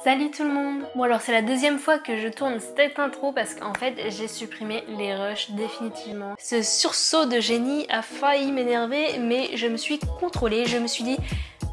Salut tout le monde! Bon alors c'est la deuxième fois que je tourne cette intro parce qu'en fait j'ai supprimé les rushs définitivement. Ce sursaut de génie a failli m'énerver mais je me suis contrôlée, je me suis dit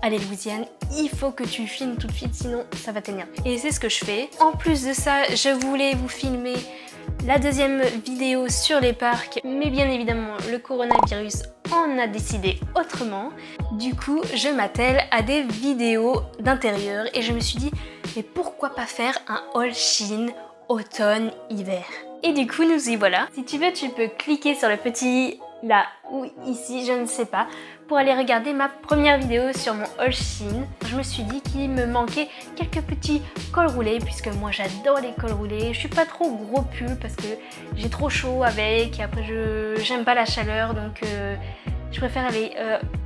allez Louisiane, il faut que tu filmes tout de suite sinon ça va t'énerver. Et c'est ce que je fais. En plus de ça, je voulais vous filmer la deuxième vidéo sur les parcs, mais bien évidemment le coronavirus en a décidé autrement. Du coup, je m'attelle à des vidéos d'intérieur et je me suis dit, mais pourquoi pas faire un haul Shein automne-hiver? Et du coup, nous y voilà. Si tu veux, tu peux cliquer sur le petit là ou ici, je ne sais pas, pour aller regarder ma première vidéo sur mon haul Shein. Je me suis dit qu'il me manquait quelques petits cols roulés puisque moi j'adore les cols roulés. Je suis pas trop gros pull parce que j'ai trop chaud avec et après j'aime pas la chaleur donc je préfère les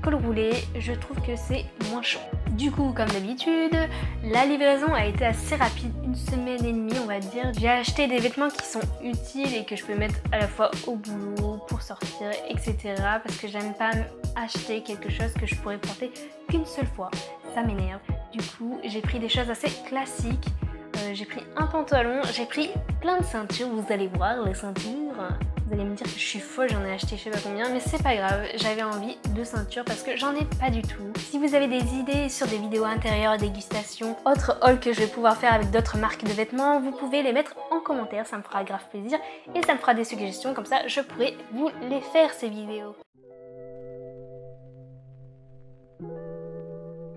cols roulés. Je trouve que c'est moins chaud. Du coup, comme d'habitude, la livraison a été assez rapide, 1 semaine et demie on va dire. J'ai acheté des vêtements qui sont utiles et que je peux mettre à la fois au boulot, pour sortir, etc. Parce que j'aime pas acheter quelque chose que je pourrais porter qu'une seule fois. Ça m'énerve. Du coup, j'ai pris des choses assez classiques. J'ai pris un pantalon, j'ai pris plein de ceintures, vous allez voir les ceintures. Vous allez me dire que je suis folle, j'en ai acheté je sais pas combien, mais c'est pas grave, j'avais envie de ceintures parce que j'en ai pas du tout. Si vous avez des idées sur des vidéos intérieures, dégustation, autres hauls que je vais pouvoir faire avec d'autres marques de vêtements, vous pouvez les mettre en commentaire, ça me fera grave plaisir et ça me fera des suggestions, comme ça je pourrai vous les faire ces vidéos.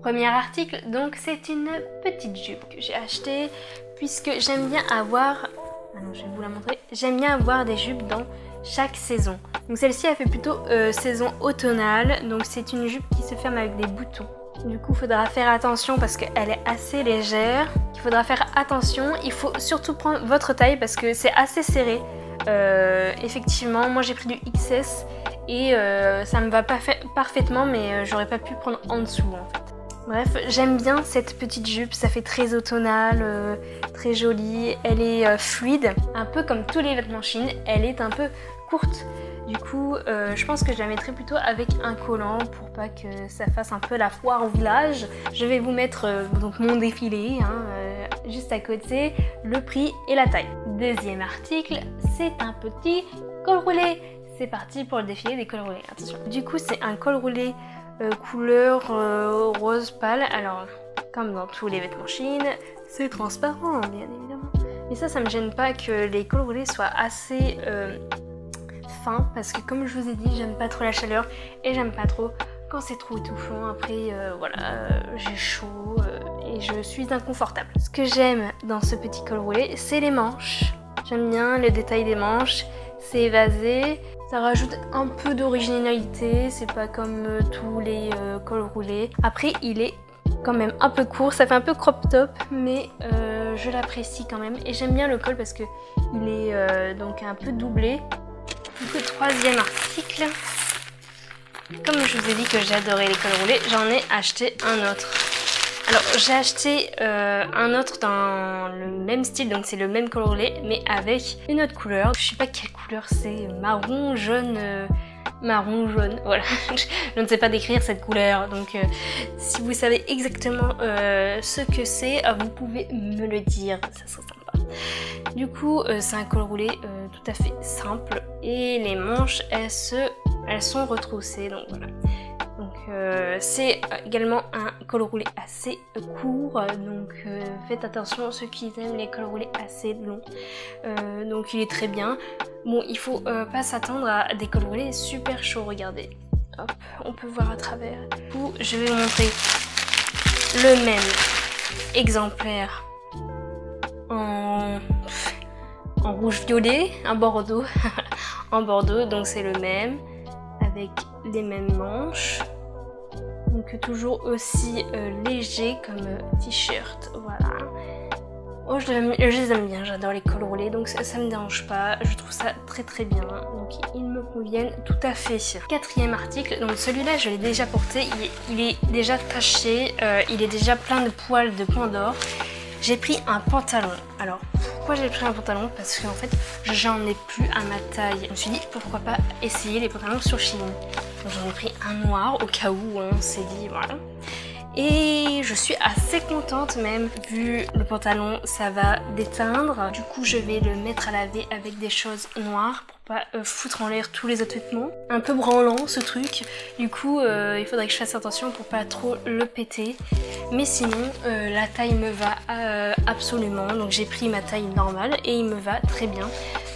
Premier article, donc c'est une petite jupe que j'ai achetée puisque j'aime bien avoir... Ah non, je vais vous la montrer. J'aime bien avoir des jupes dans chaque saison. Donc celle-ci elle fait plutôt saison automnale, donc c'est une jupe qui se ferme avec des boutons. Du coup, il faudra faire attention parce qu'elle est assez légère. Il faudra faire attention, il faut surtout prendre votre taille parce que c'est assez serré. Effectivement, moi j'ai pris du XS et ça me va pas parfaitement, mais j'aurais pas pu prendre en dessous en fait. Bref, j'aime bien cette petite jupe, ça fait très automnal, très jolie, elle est fluide, un peu comme tous les vêtements Shein, elle est un peu courte. Du coup, je pense que je la mettrai plutôt avec un collant pour pas que ça fasse un peu la foire au village. Je vais vous mettre donc mon défilé, juste à côté, le prix et la taille. Deuxième article, c'est un petit col roulé. C'est parti pour le défilé des cols roulés, attention. Du coup, c'est un col roulé couleur rose pâle. Alors, comme dans tous les vêtements Shein, c'est transparent, bien évidemment. Mais ça me gêne pas que les cols roulés soient assez fins, parce que comme je vous ai dit, j'aime pas trop la chaleur et j'aime pas trop quand c'est trop étouffant. Après, voilà, j'ai chaud et je suis inconfortable. Ce que j'aime dans ce petit col roulé, c'est les manches. J'aime bien le détail des manches, c'est évasé. Ça rajoute un peu d'originalité, c'est pas comme tous les cols roulés. Après, il est quand même un peu court, ça fait un peu crop top, mais je l'apprécie quand même. Et j'aime bien le col parce que il est donc un peu doublé. Du coup, troisième article. Comme je vous ai dit que j'adorais les cols roulés, j'en ai acheté un autre. Alors j'ai acheté un autre dans le même style, donc c'est le même col roulé mais avec une autre couleur. Je sais pas quelle couleur c'est, marron, jaune, voilà. Je ne sais pas décrire cette couleur, donc si vous savez exactement ce que c'est, vous pouvez me le dire, ça serait sympa. Du coup c'est un col roulé tout à fait simple et les manches elles sont retroussées, donc voilà. Donc c'est également un col roulé assez court, donc faites attention ceux qui aiment les cols roulés assez longs. Donc il est très bien. Bon, il faut pas s'attendre à des cols roulés super chauds, regardez. Hop, on peut voir à travers. Du coup, je vais vous montrer le même exemplaire en rouge-violet, un bordeaux, en bordeaux, donc c'est le même, avec les mêmes manches. Donc toujours aussi léger comme t-shirt, voilà. Oh, je les aime bien, j'adore les cols roulés, donc ça me dérange pas, je trouve ça très très bien, donc ils me conviennent tout à fait. Quatrième article, donc celui-là je l'ai déjà porté, il est déjà taché, il est déjà plein de poils de points d'or. J'ai pris un pantalon. Alors pourquoi j'ai pris un pantalon? Parce qu'en fait j'en ai plus à ma taille. Je me suis dit pourquoi pas essayer les pantalons sur Shein. J'en ai pris un noir au cas où on s'est dit voilà. Et je suis assez contente même, vu le pantalon ça va déteindre. Du coup je vais le mettre à laver avec des choses noires pour pas foutre en l'air tous les autres vêtements. Un peu branlant ce truc, du coup il faudrait que je fasse attention pour pas trop le péter. Mais sinon la taille me va absolument, donc j'ai pris ma taille normale et il me va très bien.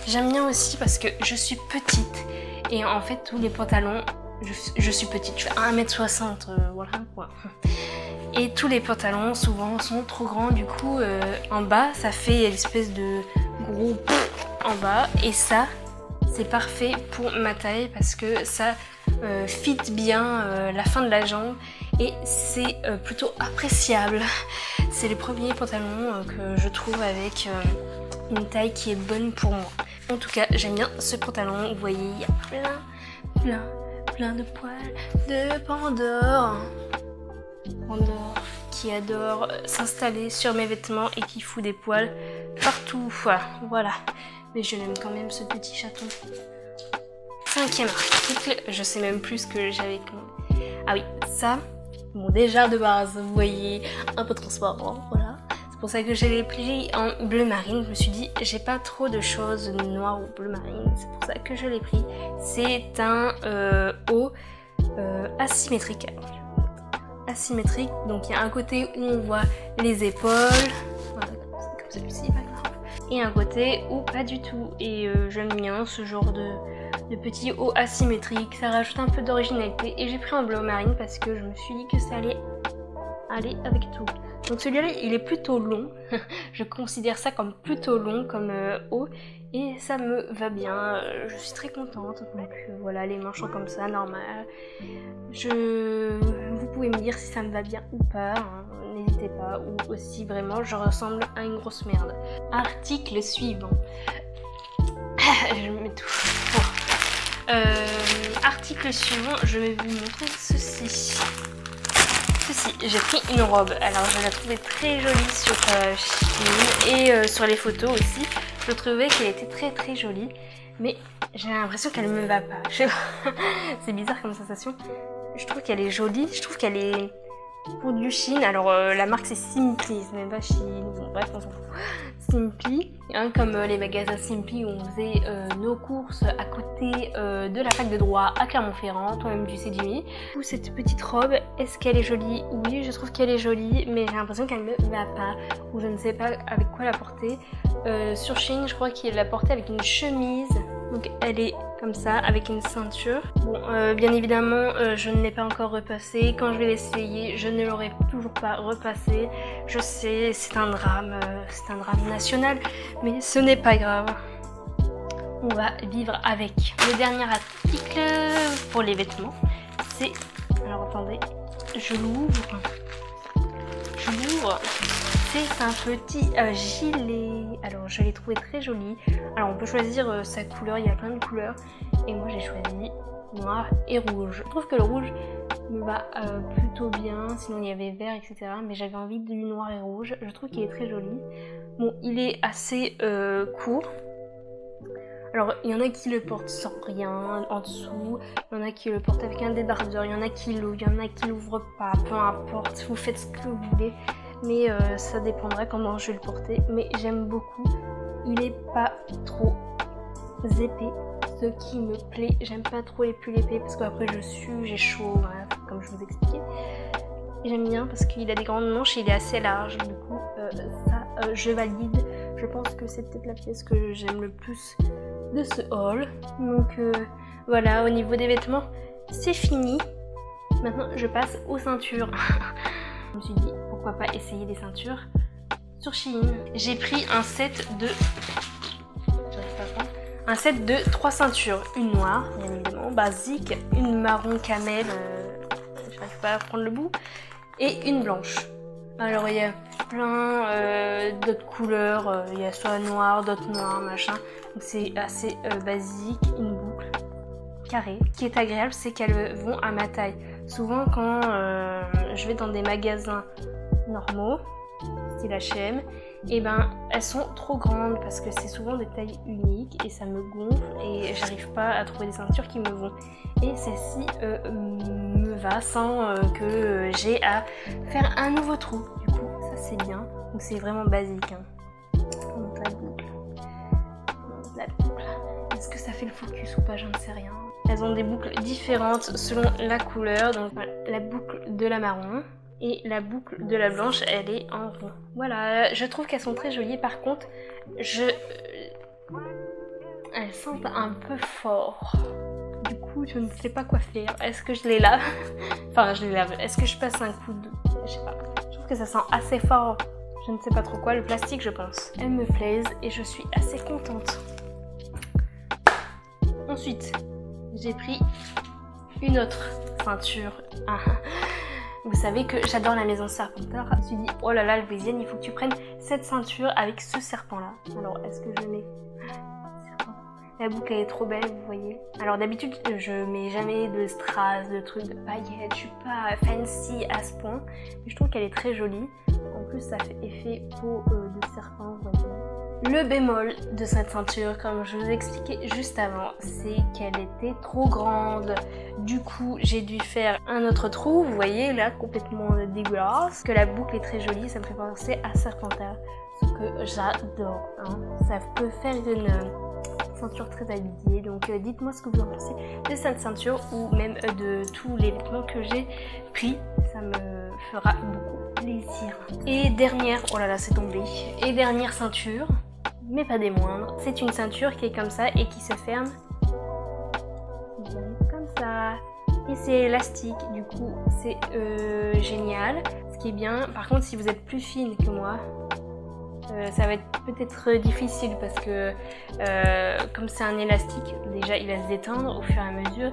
J'aime bien aussi parce que je suis petite et en fait tous les pantalons, je suis petite, je fais 1m60, voilà quoi. Et tous les pantalons souvent sont trop grands, du coup en bas ça fait l'espèce de gros en bas, et ça c'est parfait pour ma taille parce que ça fit bien la fin de la jambe et c'est plutôt appréciable. C'est les premiers pantalons que je trouve avec une taille qui est bonne pour moi. En tout cas j'aime bien ce pantalon, vous voyez il y a plein de poils de Pandore. Pandore qui adore s'installer sur mes vêtements et qui fout des poils partout. Voilà. Mais je l'aime quand même ce petit chaton. 5e article, je sais même plus ce que j'avais commandé. Ah oui, ça, bon déjà de base, vous voyez, un peu transparent, voilà. C'est pour ça que je l'ai pris en bleu marine. Je me suis dit, j'ai pas trop de choses noires ou bleu marine, c'est pour ça que je l'ai pris. C'est un haut asymétrique. Asymétrique, donc il y a un côté où on voit les épaules, voilà, comme celui-ci, pas grave, et un côté où pas du tout. Et j'aime bien ce genre de petit haut asymétrique, ça rajoute un peu d'originalité. Et j'ai pris en bleu marine parce que je me suis dit que ça allait aller avec tout. Donc celui-là il est plutôt long, je considère ça comme plutôt long comme haut, et ça me va bien, je suis très contente. Donc voilà, les manches sont comme ça, normal. Vous pouvez me dire si ça me va bien ou pas, hein, n'hésitez pas, ou aussi vraiment je ressemble à une grosse merde. Article suivant. Je m'étouffe. Bon. Article suivant, je vais vous montrer ceci. J'ai pris une robe, alors je la trouvais très jolie sur Shein et sur les photos aussi. Je trouvais qu'elle était très jolie, mais j'ai l'impression qu'elle me va pas. C'est bizarre comme sensation. Je trouve qu'elle est jolie, je trouve qu'elle est pour du Shein. Alors la marque c'est Simply, c'est même pas Shein, bon bref on s'en fout. Simply, hein, comme les magasins Simply où on faisait nos courses à côté de la fac de droit à Clermont-Ferrand, toi-même du CDMI. Ou cette petite robe, est-ce qu'elle est jolie? Oui, je trouve qu'elle est jolie, mais j'ai l'impression qu'elle me va pas, ou je ne sais pas avec quoi la porter. Sur Shein, je crois qu'il l'a portée avec une chemise, donc elle est comme ça, avec une ceinture. Bon, bien évidemment, je ne l'ai pas encore repassée. Quand je vais l'essayer, je ne l'aurai toujours pas repassée. Je sais, c'est un drame national, mais ce n'est pas grave. On va vivre avec. Le dernier article pour les vêtements, c'est... Alors attendez, je l'ouvre. C'est un petit gilet. Alors je l'ai trouvé très joli. Alors on peut choisir sa couleur, il y a plein de couleurs. Et moi j'ai choisi noir et rouge. Je trouve que le rouge me va plutôt bien. Sinon il y avait vert, etc. Mais j'avais envie du noir et rouge. Je trouve qu'il est très joli. Bon, il est assez court. Alors il y en a qui le portent sans rien en dessous, il y en a qui le portent avec un débardeur, il y en a qui l'ouvrent, il y en a qui l'ouvrent pas, peu importe, vous faites ce que vous voulez, mais ça dépendra comment je vais le porter. Mais j'aime beaucoup, il est pas trop épais, ce qui me plaît. J'aime pas trop les pulls épais parce qu'après je sue, j'ai chaud, voilà, comme je vous expliquais. J'aime bien parce qu'il a des grandes manches et il est assez large, du coup ça je valide. Je pense que c'est peut-être la pièce que j'aime le plus de ce haul. Donc voilà, au niveau des vêtements c'est fini. Maintenant je passe aux ceintures. Je me suis dit pourquoi pas essayer des ceintures sur Shein. J'ai pris un set de... Un set de 3 ceintures, une noire bien évidemment, basique, une marron camel, j'arrive pas à prendre le bout, et une blanche. Alors il y a plein d'autres couleurs, il y a soit noir, d'autres noirs, machin, donc c'est assez basique, une boucle carrée. Ce qui est agréable, c'est qu'elles vont à ma taille. Souvent quand je vais dans des magasins normaux, style H&M, et ben elles sont trop grandes parce que c'est souvent des tailles uniques et ça me gonfle et j'arrive pas à trouver des ceintures qui me vont. Et celle-ci me va sans que j'ai à faire un nouveau trou. Du coup ça c'est bien, donc c'est vraiment basique. Hein. Donc la boucle. Est-ce que ça fait le focus ou pas, je ne sais rien. Elles ont des boucles différentes selon la couleur, donc la boucle de la marron. Et la boucle de la blanche, elle est en rond. Voilà, je trouve qu'elles sont très jolies. Par contre, elles sentent un peu fort. Du coup, je ne sais pas quoi faire. Est-ce que je les lave? Enfin, je les lave. Est-ce que je passe un coup de... Je sais pas. Je trouve que ça sent assez fort. Je ne sais pas trop quoi. Le plastique, je pense. Elles me plaisent et je suis assez contente. Ensuite, j'ai pris une autre ceinture. Vous savez que j'adore la maison Serpentard. Je me suis dit, oh là là, Louisiane, il faut que tu prennes cette ceinture avec ce serpent-là. Alors, est-ce que je mets... La boucle, elle est trop belle, vous voyez. Alors, d'habitude, je mets jamais de strass, de trucs, de paillettes. Je suis pas fancy à ce point. Mais je trouve qu'elle est très jolie. En plus, ça fait effet peau de serpent, vous voyez. Le bémol de cette ceinture, comme je vous ai expliqué juste avant, c'est qu'elle était trop grande. Du coup, j'ai dû faire un autre trou, vous voyez, là, complètement dégueulasse. Que la boucle est très jolie, ça me fait penser à Serpentard, ce que j'adore. Hein. Ça peut faire une ceinture très habillée, donc dites-moi ce que vous en pensez de cette ceinture ou même de tous les vêtements que j'ai pris. Ça me fera beaucoup plaisir. Et dernière, oh là là, c'est tombé. Et dernière ceinture, mais pas des moindres, c'est une ceinture qui est comme ça et qui se ferme comme ça. Et c'est élastique, du coup c'est génial. Ce qui est bien, par contre si vous êtes plus fine que moi, ça va être peut-être difficile parce que comme c'est un élastique, déjà il va se détendre au fur et à mesure.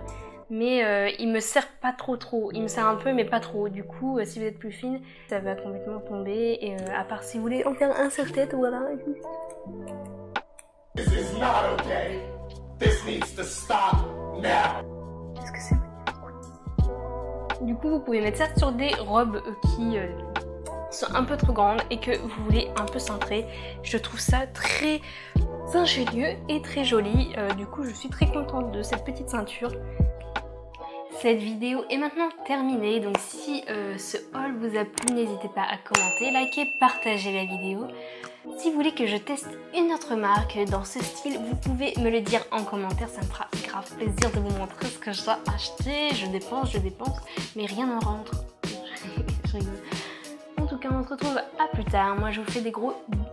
Mais il me serre pas trop, il me serre un peu mais pas trop. Du coup si vous êtes plus fine, ça va complètement tomber. Et à part si vous voulez en faire un serre-tête, voilà. This is not okay. This needs to stop now. Est-ce que c'est... Du coup vous pouvez mettre ça sur des robes qui sont un peu trop grandes et que vous voulez un peu centrer. Je trouve ça très ingénieux et très joli. Du coup je suis très contente de cette petite ceinture. Cette vidéo est maintenant terminée, donc si ce haul vous a plu, n'hésitez pas à commenter, liker, partager la vidéo. Si vous voulez que je teste une autre marque dans ce style, vous pouvez me le dire en commentaire, ça me fera grave plaisir de vous montrer ce que j'ai acheté. Je dépense, mais rien ne rentre. Je rigole. En tout cas, on se retrouve à plus tard. Moi, je vous fais des gros bisous.